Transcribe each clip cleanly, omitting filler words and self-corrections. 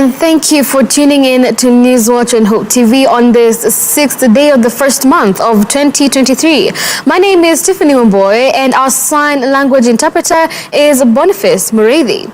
And thank you for tuning in to Newswatch and Hope TV on this 6th day of the first month of 2023. My name is Tiffany Wamboy and our sign language interpreter is Boniface Mureithi.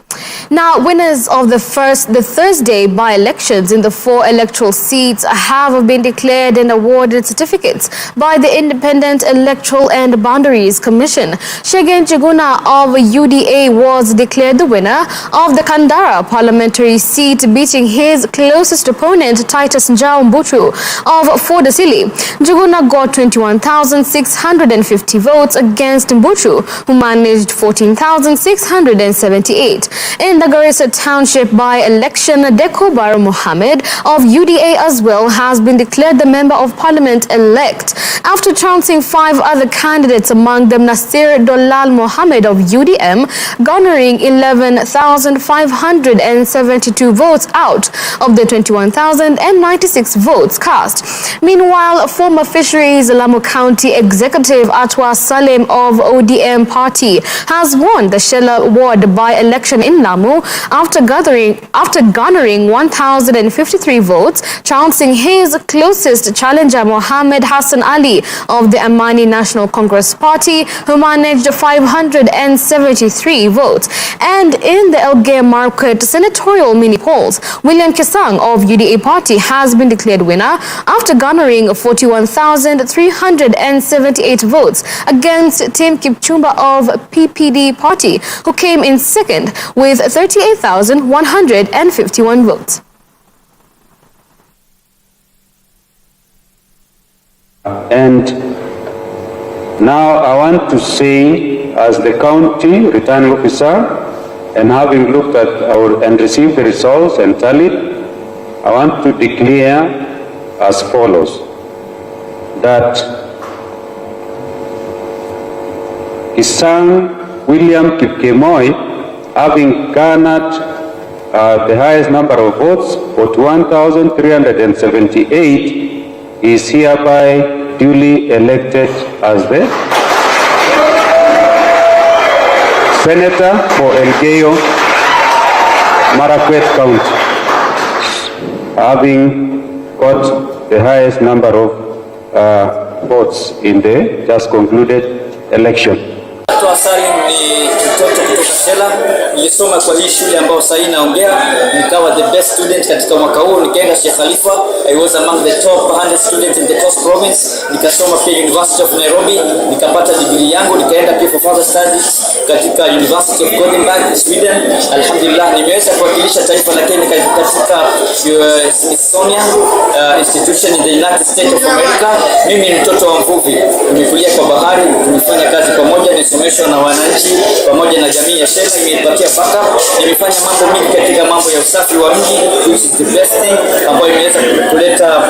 Now, winners of the Thursday by-elections in the 4 electoral seats have been declared and awarded certificates by the Independent Electoral and Boundaries Commission. Shegen Chiguna of UDA was declared the winner of the Kandara parliamentary seat, beating his closest opponent, Titus Njau Mbutu of Fordasili. Njuguna got 21,650 votes against Mbutu, who managed 14,678. In the Garissa Township by-election, Deko Barrow Mohammed of UDA as well has been declared the Member of Parliament-elect after trouncing 5 other candidates, among them Nasir Dolal Mohammed of UDM, garnering 11,572 votes out of the 21,096 votes cast. Meanwhile, former Fisheries Lamu County Executive Atwa Salem of ODM Party has won the Shella Ward by-election in Lamu after garnering 1,053 votes, trouncing his closest challenger Mohammed Hassan Ali of the Amani National Congress Party, who managed 573 votes. And in the Elgeyo Marakwet senatorial mini polls, William Kisang of UDA Party has been declared winner after garnering 41,378 votes against Tim Kipchumba of PPD Party, who came in second with 38,151 votes. And now I want to say, as the county returning officer, and having looked at and received the results and tallied, I want to declare as follows, that Kisang William Kipkemoi, having garnered the highest number of votes, 41,378, is hereby duly elected as the Senator for Elgeyo Marakwet County, having got the highest number of votes in the just concluded election. Salim ni mtoto kutoka Shela. Nilisoma kwa hii shule ambayo sasa naongea, nikawa the best student katika mwaka huu. Nikaenda Sheikh Khalifa, I was among the top 100 students in the Coast Province. Nikasoma pia University of Nairobi, nikapata degree yangu. Nikaenda pia for further studies katika University of Gothenburg, Sweden. Alhamdulillah, nimeweza kuwakilisha taifa la Kenya katika Smithsonian institution in the United States of America. Mimi ni mtoto wa mvuvi, nimekulia kwa bahari, tumefanya kazi pamoja, nimesomeshwa na wananchi pamoja na jamii ya Shela, imenipatia backup. Nimefanya mambo mengi katika mambo ya usafi wa mji, which is the best thing, ambayo imeweza kuleta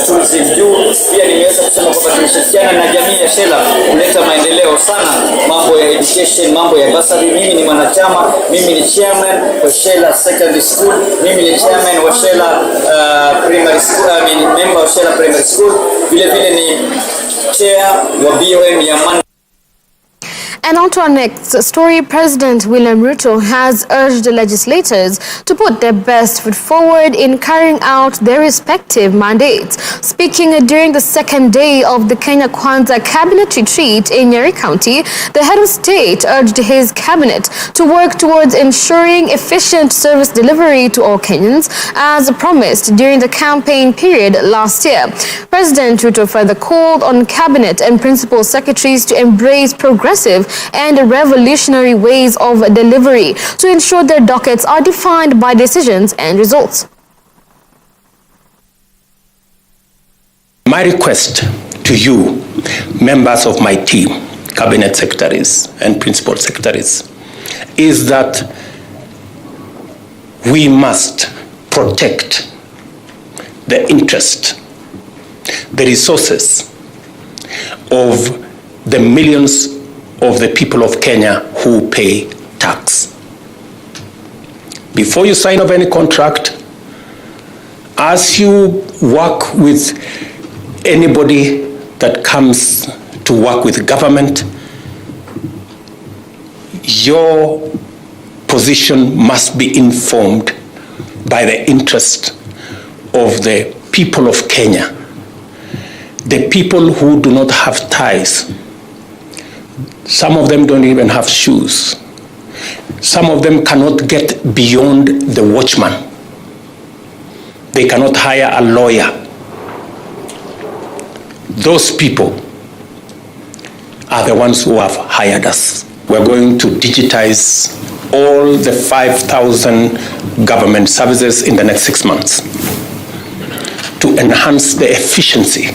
tourism juu. Pia nimeweza kusema kwamba tunashirikiana na jamii ya Shela kuleta maendeleo sana, mambo ya education, mambo ya bursary. Mimi ni mwanachama, mimi ni chairman wa Shela Secondary School, mimi ni chairman wa Shela Primary School, member wa Shela Primary School, vile vile ni chair wa BOM ya And on to our next story. President William Ruto has urged legislators to put their best foot forward in carrying out their respective mandates. Speaking during the second day of the Kenya Kwanza cabinet retreat in Nyeri County, the head of state urged his cabinet to work towards ensuring efficient service delivery to all Kenyans, as promised during the campaign period last year. President Ruto further called on cabinet and principal secretaries to embrace progressive and revolutionary ways of delivery to ensure their dockets are defined by decisions and results. My request to you, members of my team, cabinet secretaries and principal secretaries, is that we must protect the interest, the resources of the millions of the people of Kenya who pay tax. Before you sign off any contract, as you work with anybody that comes to work with government, your position must be informed by the interest of the people of Kenya, the people who do not have ties. Some of them don't even have shoes. Some of them cannot get beyond the watchman. They cannot hire a lawyer. Those people are the ones who have hired us. We're going to digitize all the 5,000 government services in the next 6 months to enhance the efficiency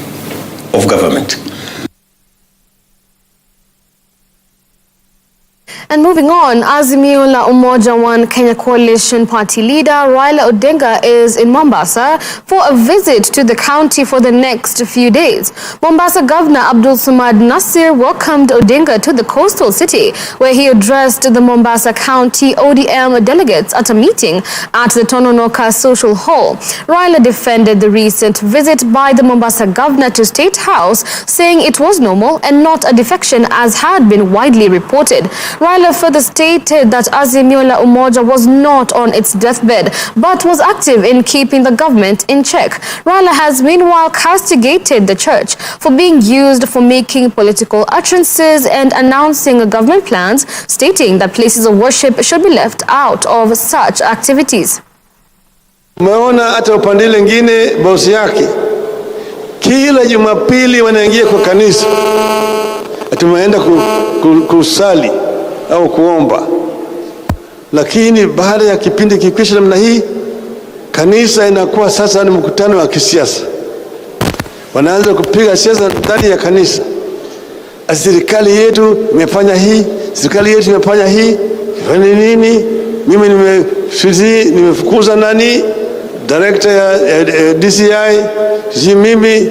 of government. And moving on, Azimio la Umoja One Kenya Coalition Party leader Raila Odinga is in Mombasa for a visit to the county for the next few days. Mombasa Governor Abdul Samad Nasir welcomed Odinga to the coastal city, where he addressed the Mombasa County ODM delegates at a meeting at the Tononoka Social Hall. Raila defended the recent visit by the Mombasa Governor to State House, saying it was normal and not a defection as had been widely reported. Raila further stated that Azimio la Umoja was not on its deathbed, but was active in keeping the government in check. Raila has meanwhile castigated the church for being used for making political utterances and announcing government plans, stating that places of worship should be left out of such activities. Umeona hata upande lingine bosi yake kila Jumapili wanaingia kwa kanisa, tumeenda kusali au kuomba, lakini baada ya kipindi kikwisha namna hii, kanisa inakuwa sasa ni mkutano wa kisiasa. Wanaanza kupiga siasa ndani ya kanisa. Serikali yetu imefanya hii, serikali yetu imefanya hii, ifanye nini? Mimi nimefukuza nani? Director ya DCI, mimi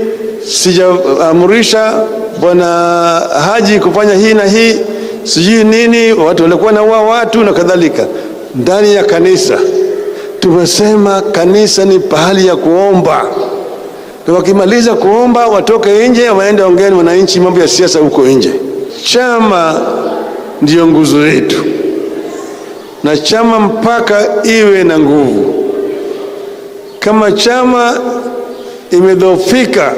sijaamurisha bwana Haji kufanya hii na hii, sijui nini, watu walikuwa na watu na kadhalika. Ndani ya kanisa tumesema kanisa ni pahali ya kuomba. Wakimaliza kuomba watoke nje, waende ongea na wananchi mambo ya siasa huko nje. Chama ndio nguzo yetu, na chama mpaka iwe na nguvu. Kama chama imedhoofika,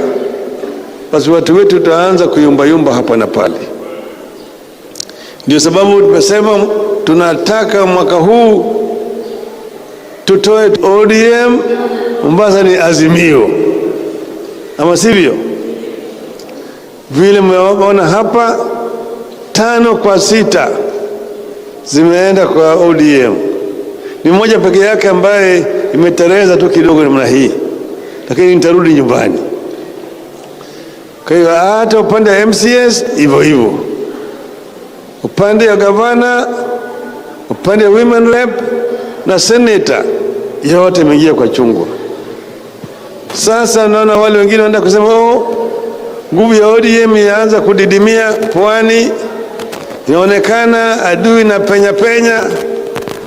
basi watu wetu tutaanza kuyumba hapa na pale. Ndio sababu tumesema tunataka mwaka huu tutoe ODM, Mombasa ni Azimio, ama sivyo? Vile mmeona hapa 5 kwa 6 zimeenda kwa ODM. Ni moja peke yake ambaye imetereza tu kidogo namna hii, lakini nitarudi nyumbani. Kwa hiyo hata upande wa MCS hivyo hivyo, upande wa gavana, upande wa women rep na senator, yote imeingia kwa chungwa. Sasa naona wale wengine wanaenda kusema nguvu ya ODM yaanza kudidimia pwani, inaonekana adui na penya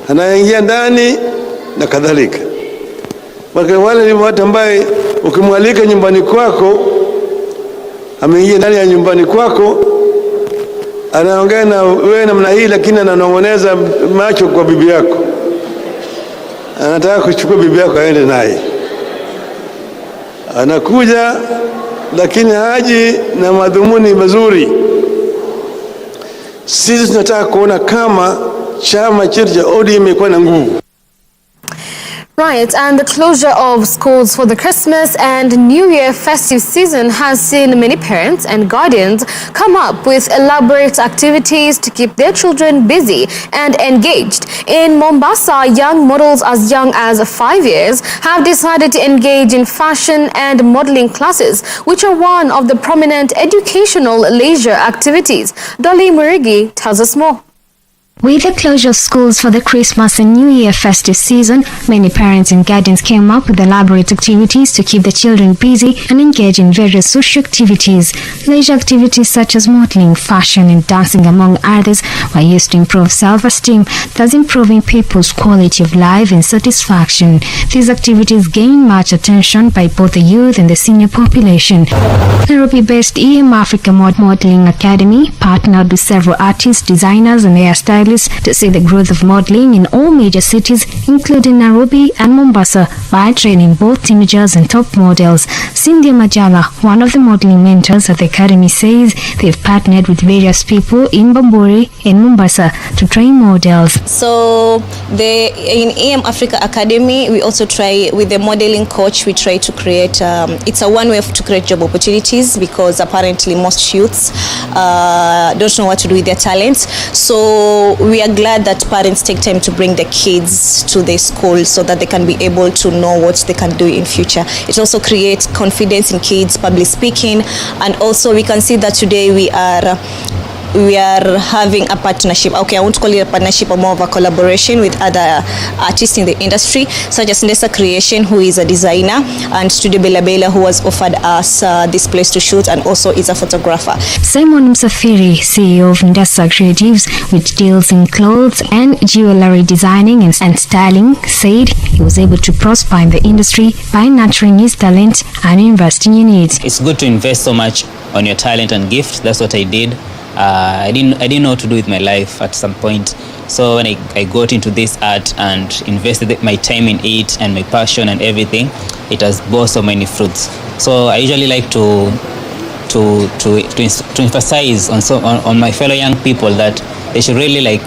anaingia ndani na kadhalika. Wale ni watu ambaye ukimwalika nyumbani kwako, ameingia ndani ya nyumbani kwako, anaongea na wewe namna hii, lakini ananong'oneza macho kwa bibi yako, anataka kuchukua bibi yako aende naye. Anakuja lakini haji na madhumuni mazuri. Sisi tunataka kuona kama chama chetu cha ODM imekuwa na nguvu. Right, and the closure of schools for the Christmas and New Year festive season has seen many parents and guardians come up with elaborate activities to keep their children busy and engaged. In Mombasa, young models as young as 5 years have decided to engage in fashion and modeling classes, which are one of the prominent educational leisure activities. Dolly Murigi tells us more. With the closure of schools for the Christmas and New Year festive season, many parents and guardians came up with elaborate activities to keep the children busy and engage in various social activities. Leisure activities such as modeling, fashion and dancing, among others, were used to improve self-esteem, thus improving people's quality of life and satisfaction. These activities gained much attention by both the youth and the senior population. Nairobi-based EM Africa Modeling Academy partnered with several artists, designers and hairstylists stylists to see the growth of modeling in all major cities, including Nairobi and Mombasa, by training both teenagers and top models. Cindy Majala, one of the modeling mentors at the academy, says they've partnered with various people in Bamburi and Mombasa to train models. So in AM Africa Academy, we also try with the modeling coach. We try to create. It's a one way to create job opportunities, because apparently most youths don't know what to do with their talents. So we are glad that parents take time to bring the kids to the school so that they can be able to know what they can do in future. It also creates confidence in kids, public speaking, and also we can see that today we are having a partnership. Okay, I won't call it a partnership, or more of a collaboration with other artists in the industry, such as Ndesa Creation, who is a designer, and Studio Bela Bela, who has offered us this place to shoot and also is a photographer. Simon Msafiri, CEO of Ndesa Creatives, which deals in clothes and jewelry designing and styling, said he was able to prosper in the industry by nurturing his talent and investing in it. It's good to invest so much on your talent and gift. That's what I did. I didn't know what to do with my life at some point. So when I got into this art and invested my time in it and my passion and everything, it has bore so many fruits. So I usually like to emphasize on my fellow young people that they should really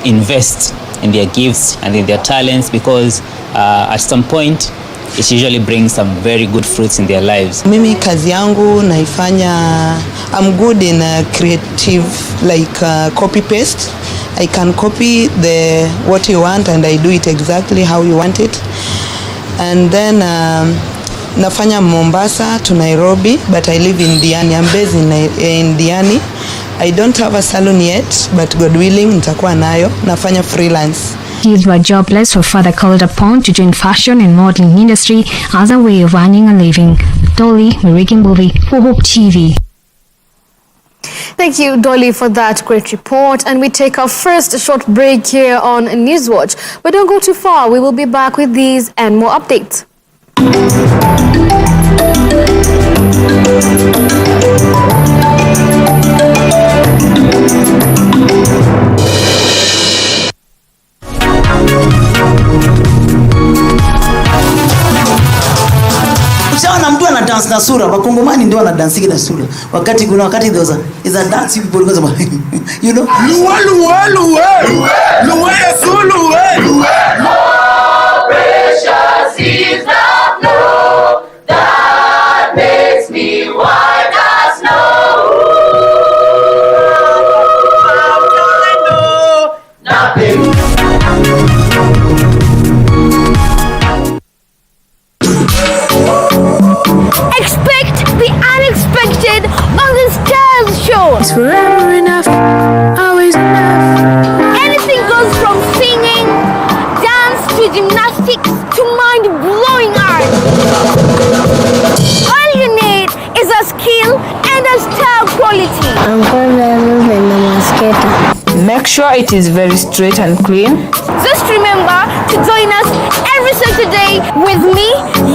invest in their gifts and in their talents, because at some point it usually brings some very good fruits in their lives. Mimi kazi yangu naifanya, I'm good in creative, like copy paste. I can copy what you want and I do it exactly how you want it. And then nafanya Mombasa to Nairobi, but I live in Diani. I'm based in Diani. I don't have a salon yet, but God willing nitakuwa nayo. Nafanya freelance. Youth were jobless were further called upon to join fashion and modeling industry as a way of earning a living. Dolly Murikimbuli for Hope TV. Thank you, Dolly, for that great report. And we take our first short break here on Newswatch. But don't go too far. We will be back with these and more updates. Ushaona mtu ana dance na sura, Wakongomani ndio wana dance na sura. Wakati is a dance people go you know, More precious is the flow that makes me white as snow. Nothing. Expect the unexpected on the Stars Show. It's forever enough, always enough. Anything goes from singing, dance to gymnastics to mind-blowing art. All you need is a skill and a style quality. I'm confident in the mosquito. Make sure it is very straight and clean. Just remember to join us every Saturday with me,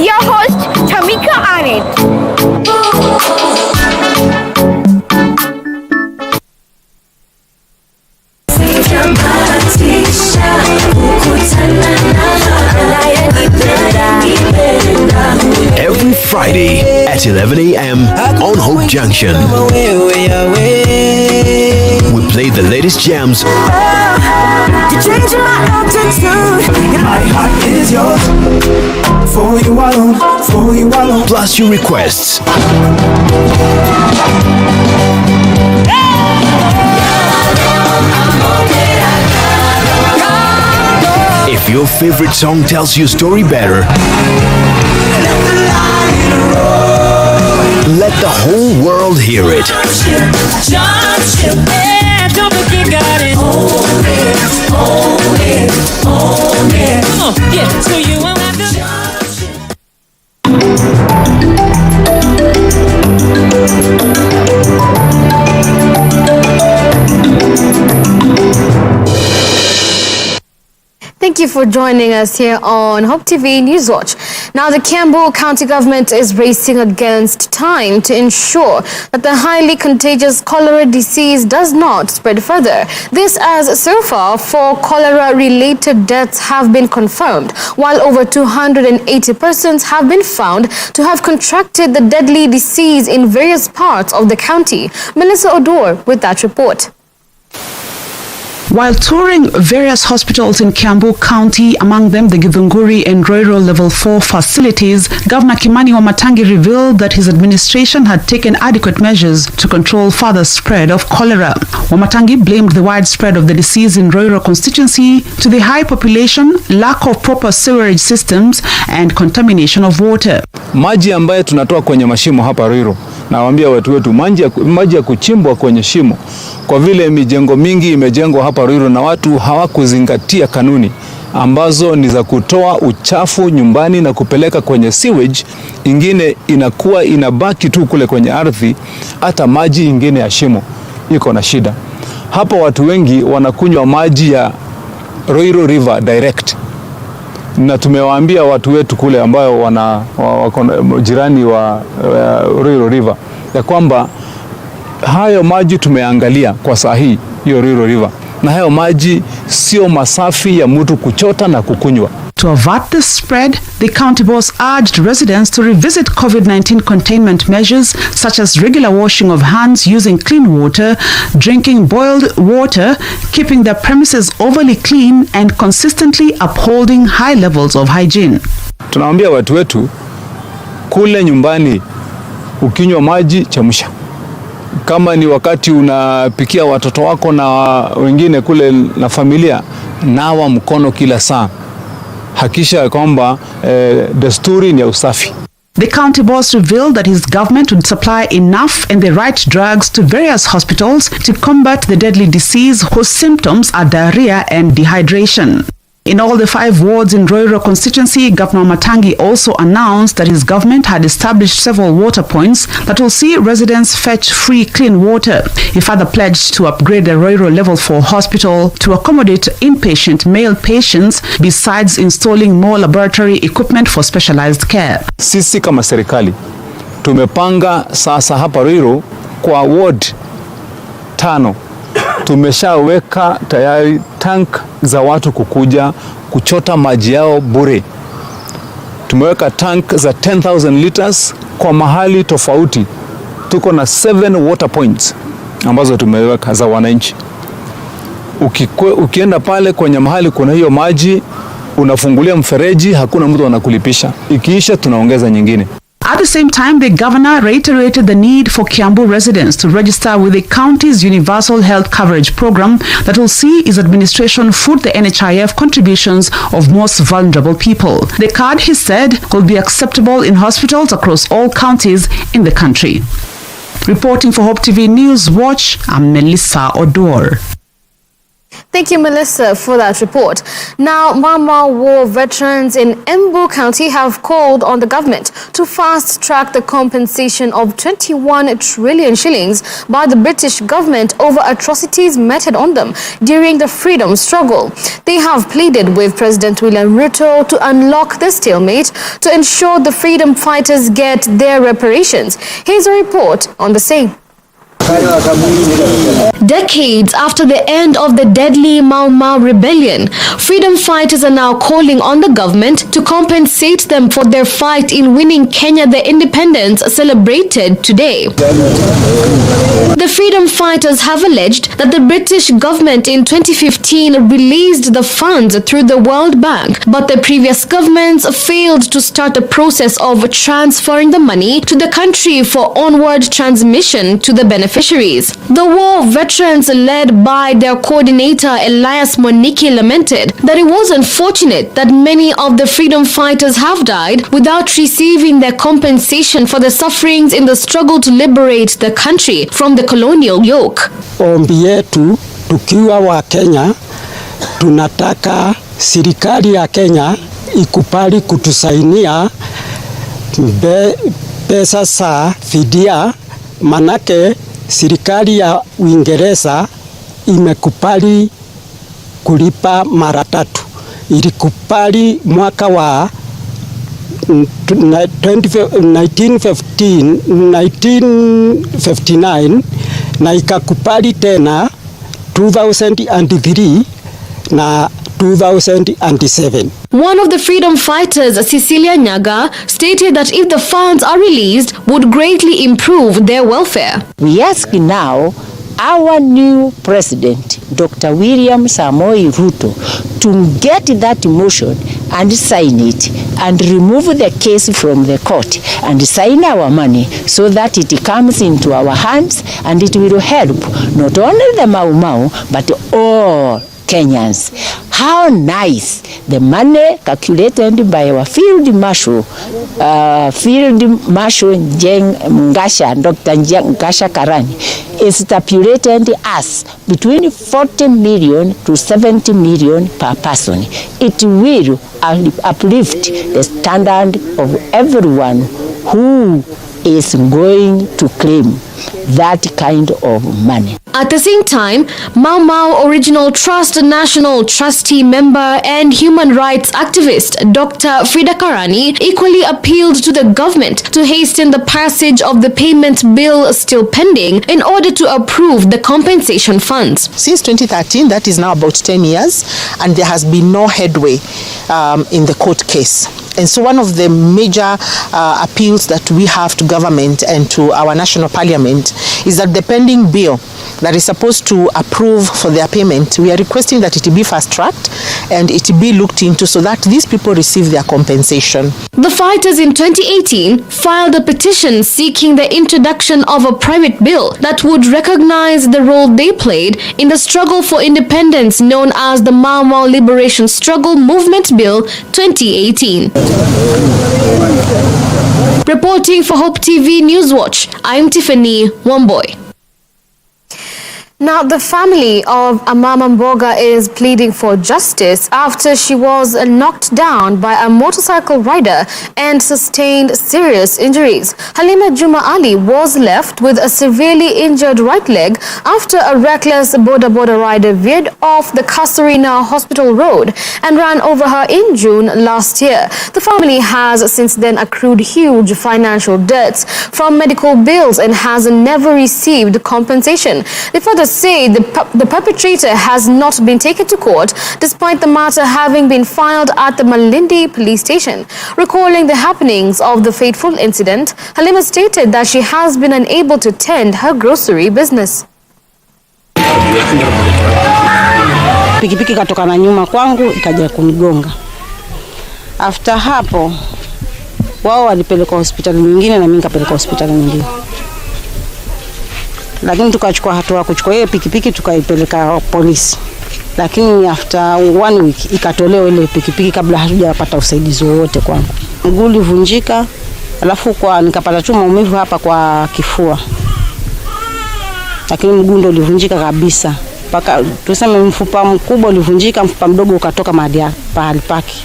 your host, Tamika Arnett. Every Friday at 11 a.m. on Hope Junction. We play the latest jams. My heart is yours. For you alone. Plus your requests. If your favorite song tells your story better, let the whole world hear it. Thank Thank you for joining us here on Hope TV Newswatch. Now, the Kambu County government is racing against time to ensure that the highly contagious cholera disease does not spread further. This as so far 4 cholera-related deaths have been confirmed, while over 280 persons have been found to have contracted the deadly disease in various parts of the county. Melissa Odor with that report. While touring various hospitals in Kambu County, among them the Githunguri and Roiro Level 4 facilities, Governor Kimani Wamatangi revealed that his administration had taken adequate measures to control further spread of cholera. Wamatangi blamed the widespread of the disease in Roiro constituency to the high population, lack of proper sewerage systems and contamination of water. Maji ambayo tunatoa kwenye mashimo hapa Roiro, nawaambia watu wetu, maji ya kuchimbwa kwenye shimo, kwa vile mijengo mingi imejengwa hapa Roiro na watu hawakuzingatia kanuni ambazo ni za kutoa uchafu nyumbani na kupeleka kwenye sewage, ingine inakuwa inabaki tu kule kwenye ardhi, hata maji ingine ya shimo iko na shida. Hapa watu wengi wanakunywa maji ya Roiro River direct. Na tumewaambia watu wetu kule ambao wako jirani wa Roiro River ya kwamba hayo maji tumeangalia kwa sahihi hiyo Roiro River, na hayo maji sio masafi ya mtu kuchota na kukunywa. To avert the spread, the county boss urged residents to revisit COVID-19 containment measures such as regular washing of hands using clean water, drinking boiled water, keeping their premises overly clean and consistently upholding high levels of hygiene. Tunawaambia watu wetu kule nyumbani ukinywa maji chemsha. Kama ni wakati unapikia watoto wako na wengine kule na familia, nawa mkono kila saa. Hakisha kwamba desturi ni ya usafi. The county boss revealed that his government would supply enough and the right drugs to various hospitals to combat the deadly disease whose symptoms are diarrhea and dehydration. In all the 5 wards in Roiro constituency, Governor Matangi also announced that his government had established several water points that will see residents fetch free clean water. He further pledged to upgrade the Roiro Level 4 hospital to accommodate inpatient male patients, besides installing more laboratory equipment for specialized care. Sisi kama serikali tumepanga sasa hapa Roiro kwa ward 5 tumeshaweka tayari tank za watu kukuja kuchota maji yao bure. Tumeweka tank za 10,000 liters kwa mahali tofauti. Tuko na 7 water points ambazo tumeweka za wananchi. Ukienda pale kwenye mahali kuna hiyo maji, unafungulia mfereji, hakuna mtu anakulipisha. Ikiisha tunaongeza nyingine. At the same time, the governor reiterated the need for Kambu residents to register with the county's universal health coverage program that will see its administration foot the NHIF contributions of most vulnerable people. The card, he said, will be acceptable in hospitals across all counties in the country. Reporting for Hope TV News Watch, I'm Melissa Odor. Thank you, Melissa, for that report. Now, Mama War veterans in Kambu County have called on the government to fast-track the compensation of 21 trillion shillings by the British government over atrocities meted on them during the freedom struggle. They have pleaded with President William Ruto to unlock the stalemate to ensure the freedom fighters get their reparations. Here's a report on the same. Decades after the end of the deadly Mau Mau rebellion, freedom fighters are now calling on the government to compensate them for their fight in winning Kenya the independence celebrated today. The freedom fighters have alleged that the British government in 2015 released the funds through the World Bank, but the previous governments failed to start a process of transferring the money to the country for onward transmission to the beneficiaries. The war veterans, led by their coordinator Elias Moniki, lamented that it was unfortunate that many of the freedom fighters have died without receiving their compensation for the sufferings in the struggle to liberate the country from the colonial yoke. Ombi yetu tukiwa wa Kenya, tunataka serikali ya Kenya ikubali kutusainia pesa za fidia, manake serikali ya Uingereza imekubali kulipa mara 3 ilikubali mwaka wa 1959 na ikakubali tena 2003 na 2007. One of the freedom fighters, Cecilia Nyaga, stated that if the funds are released, would greatly improve their welfare. We ask now our new president, Dr. William Samoei Ruto, to get that motion and sign it and remove the case from the court and sign our money so that it comes into our hands and it will help not only the Mau Mau but all Kenyans. How nice the money calculated by our field marshal, Jeng Ngasha, Dr. Ngasha Karani, is stipulated as between 40 million to 70 million per person. It will uplift the standard of everyone who is going to claim that kind of money. At the same time, Mau Mau Original Trust National Trustee member and human rights activist Dr. Frida Karani equally appealed to the government to hasten the passage of the payment bill still pending in order to approve the compensation funds. Since 2013, that is now about 10 years, and there has been no headway in the court case. And so one of the major appeals that we have to government and to our national parliament is that the pending bill that is supposed to approve for their payment, we are requesting that it be fast-tracked and it be looked into so that these people receive their compensation. The fighters in 2018 filed a petition seeking the introduction of a private bill that would recognize the role they played in the struggle for independence known as the Mau Mau Liberation Struggle Movement Bill 2018. Reporting for Hope TV Newswatch, I'm Tiffany Wamboy. Now, the family of Amama Mboga is pleading for justice after she was knocked down by a motorcycle rider and sustained serious injuries. Halima Juma Ali was left with a severely injured right leg after a reckless boda rider veered off the Kasarina Hospital Road and ran over her in June last year. The family has since then accrued huge financial debts from medical bills and has never received compensation. They further say the perpetrator has not been taken to court despite the matter having been filed at the Malindi police station. Recalling the happenings of the fateful incident, Halima stated that she has been unable to tend her grocery business. Pikipiki katoka na nyuma kwangu ikaja kunigonga. After hapo wao walipeleka hospitali nyingine na mimi nikapeleka hospitali nyingine. Lakini tukachukua hatua kuchukua ile pikipiki tukaipeleka polisi. Lakini after 1 week ikatolewa ile pikipiki kabla hatujapata usaidizi wowote kwangu. Mguu ulivunjika, alafu nikapata tu maumivu hapa kwa kifua. Lakini mguu ndio ulivunjika kabisa. Paka tuseme mfupa mkubwa ulivunjika, mfupa mdogo ukatoka mahali pake.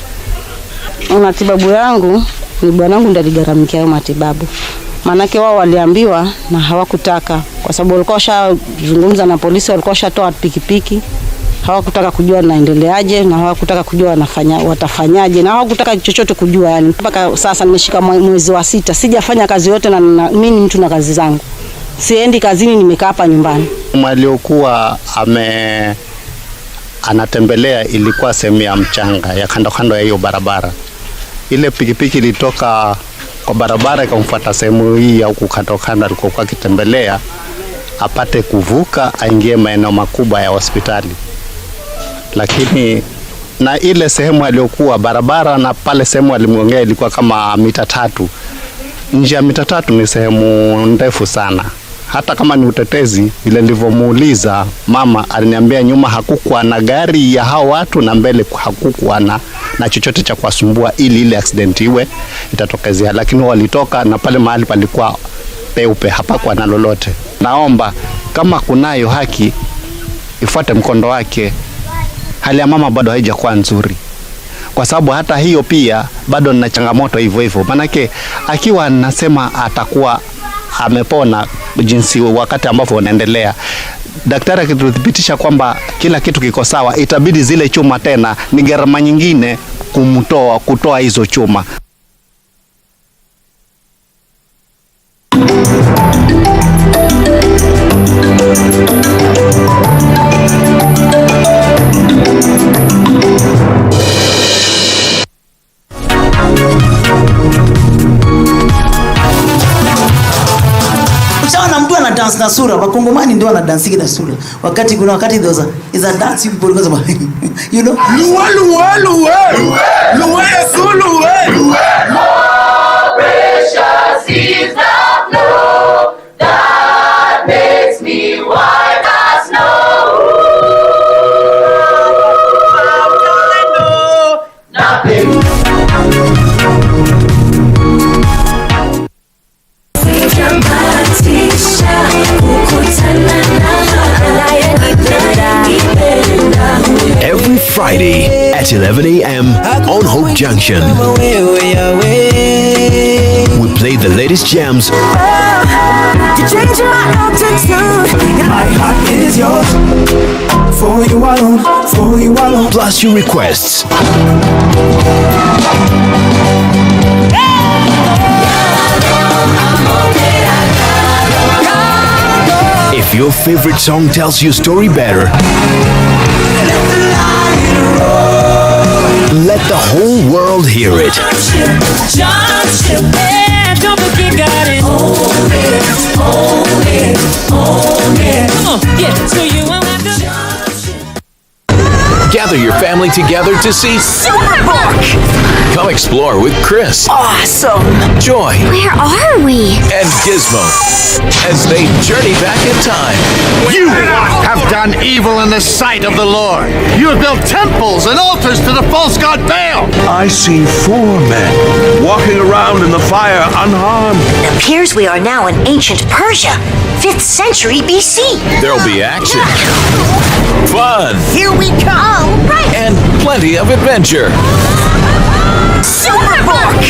Matibabu yangu ni bwanangu ndiye aligharamikia hayo matibabu. Manake wao waliambiwa na hawakutaka kwa sababu walikuwa washazungumza na polisi, walikuwa washatoa pikipiki. Hawakutaka kujua naendeleaje na hawakutaka kujua watafanyaje na hawakutaka chochote kujua. Yani mpaka sasa nimeshika mwezi wa 6 sijafanya kazi yote na mimi ni mtu na kazi zangu. Siendi kazini, nimekaa hapa nyumbani. Aliokuwa anatembelea ilikuwa sehemu ya mchanga ya kando ya hiyo barabara. Ile pikipiki ilitoka kwa barabara ikamfuata sehemu hii ya huku kando alikokuwa akitembelea apate kuvuka aingie maeneo makubwa ya hospitali. Lakini na ile sehemu aliyokuwa barabara na pale sehemu alimgongea ilikuwa kama mita 3. Nje ya mita 3 ni sehemu ndefu sana. Hata kama ni utetezi, vile nilivyomuuliza mama aliniambia nyuma hakukuwa na gari ya hao watu na mbele hakukuwa na chochote cha kuwasumbua ili ile accident iwe itatokezea. Lakini walitoka na pale mahali palikuwa peupe, hapakuwa na lolote. Naomba kama kunayo haki ifuate mkondo wake. Hali ya mama bado haijakuwa nzuri. Kwa sababu hata hiyo pia bado nina changamoto hivyo. Manake akiwa anasema atakuwa amepona jinsi wakati ambapo unaendelea, daktari akituthibitisha kwamba kila kitu kiko sawa, itabidi zile chuma tena ni gharama nyingine kutoa hizo chuma. Uchaona mtu ana dance na sura, Wakongomani ndio wana dance na sura. Wakati there was a dance people because you know, More precious is the flow that makes me white as snow. Nothing. Every Friday at 11 a.m. on Hope Junction. We play the latest jams. My heart is yours. For you alone, for you alone. Plus your requests. If your favorite song tells your story better, let the whole world hear it. Gather your family together to see Superbook. Come explore with Chris. Awesome. Joy. Where are we? And Gizmo as they journey back in time. You have done evil in the sight of the Lord. You have built temples and altars to the false god Baal. I see 4 men walking around in the fire unharmed. It appears we are now in ancient Persia, 5th century BC. There'll be action, fun, Here we come. Right. and plenty of adventure. Superbook.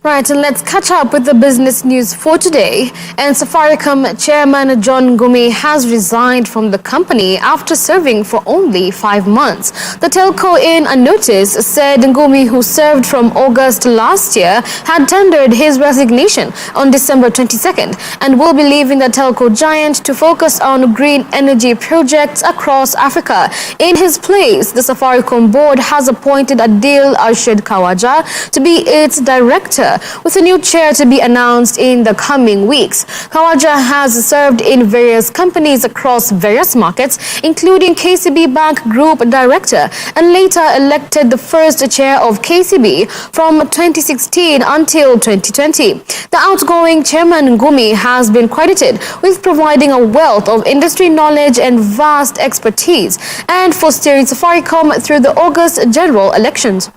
Right, and let's catch up with the business news for today. And Safaricom chairman John Ngumi has resigned from the company after serving for only 5 months. The telco, in a notice, said Ngumi, who served from August last year, had tendered his resignation on December 22nd and will be leaving the telco giant to focus on green energy projects across Africa. In his place, the Safaricom board has appointed Adil Arshid Kawaja to be its director, with a new chair to be announced in the coming weeks. Kawaja has served in various companies across various markets, including KCB Bank Group Director, and later elected the first chair of KCB from 2016 until 2020. The outgoing chairman Ngumi has been credited with providing a wealth of industry knowledge and vast expertise, and for steering Safaricom through the August general elections.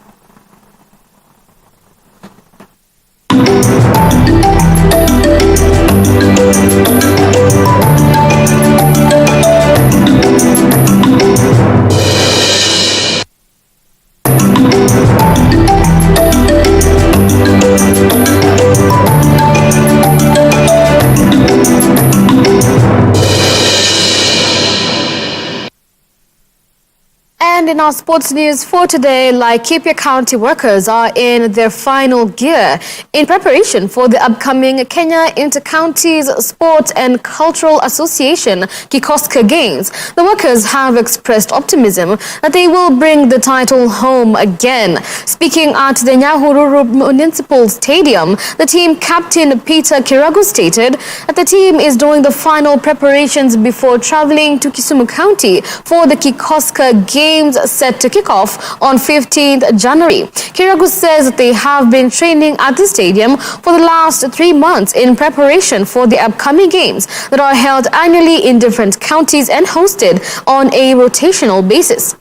And in our sports news for today, Laikipia County workers are in their final gear in preparation for the upcoming Kenya Inter-Counties Sport and Cultural Association Kikoska Games. The workers have expressed optimism that they will bring the title home again. Speaking at the Nyahururu Municipal Stadium, the team captain Peter Kiragu stated that the team is doing the final preparations before traveling to Kisumu County for the Kikoska Games set to kick off on 15th January. Kiragu says that they have been training at the stadium for the last 3 months in preparation for the upcoming games that are held annually in different counties and hosted on a rotational basis.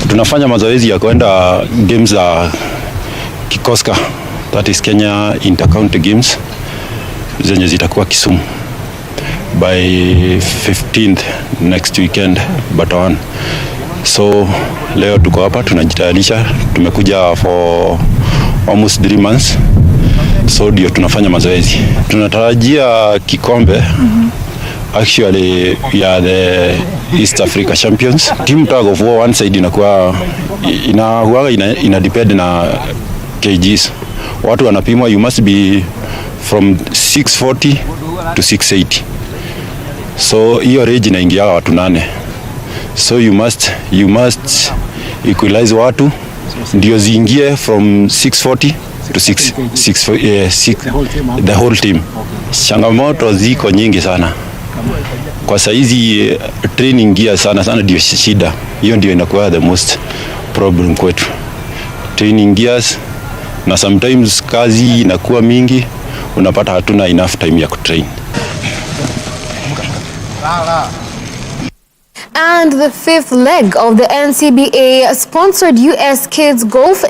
Tunafanya mazoezi ya kwenda games za Kikoska, that is Kenya Inter-County Games. zenye zitakuwa Kisumu by 15th next weekend Batawan. So leo tuko hapa tunajitayarisha, tumekuja for almost 3 months. So ndio tunafanya mazoezi. Tunatarajia kikombe. Actually we are the East Africa champions. Team tag of war one side inakuwa ina depend na kgs. Watu wanapimwa, you must be from 640 to 680. So hiyo range inaingia watu 8. So you must equalize watu ndio ziingie from 640 to 6 the whole team. Changamoto ziko nyingi sana. Kwa saizi training gear sana ndio shida. Hiyo ndio inakuwa the most problem kwetu. Training gears, na sometimes kazi inakuwa mingi, unapata hatuna enough time ya kutrain. And the fifth leg of the NCBA-sponsored U.S. Kids Golf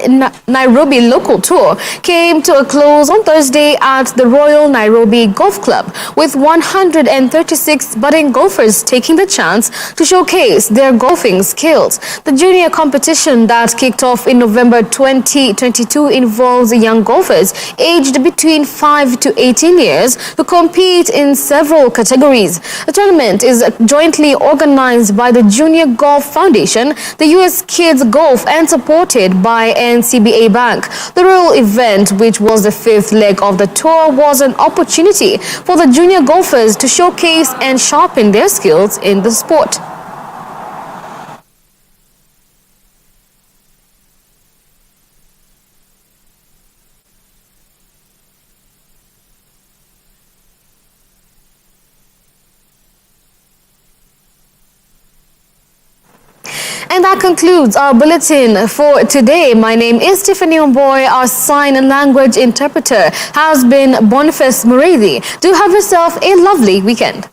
Nairobi local tour came to a close on Thursday at the Royal Nairobi Golf Club, with 136 budding golfers taking the chance to showcase their golfing skills. The junior competition that kicked off in November 2022 involves young golfers aged between 5 to 18 years who compete in several categories. The tournament is jointly organized by the Junior Golf Foundation, the U.S. Kids Golf, and supported by NCBA Bank. The Royal event, which was the fifth leg of the tour, was an opportunity for the junior golfers to showcase and sharpen their skills in the sport. And that concludes our bulletin for today. My name is Tiffany Omboy. Our sign and language interpreter has been Boniface Muredi. Do have yourself a lovely weekend.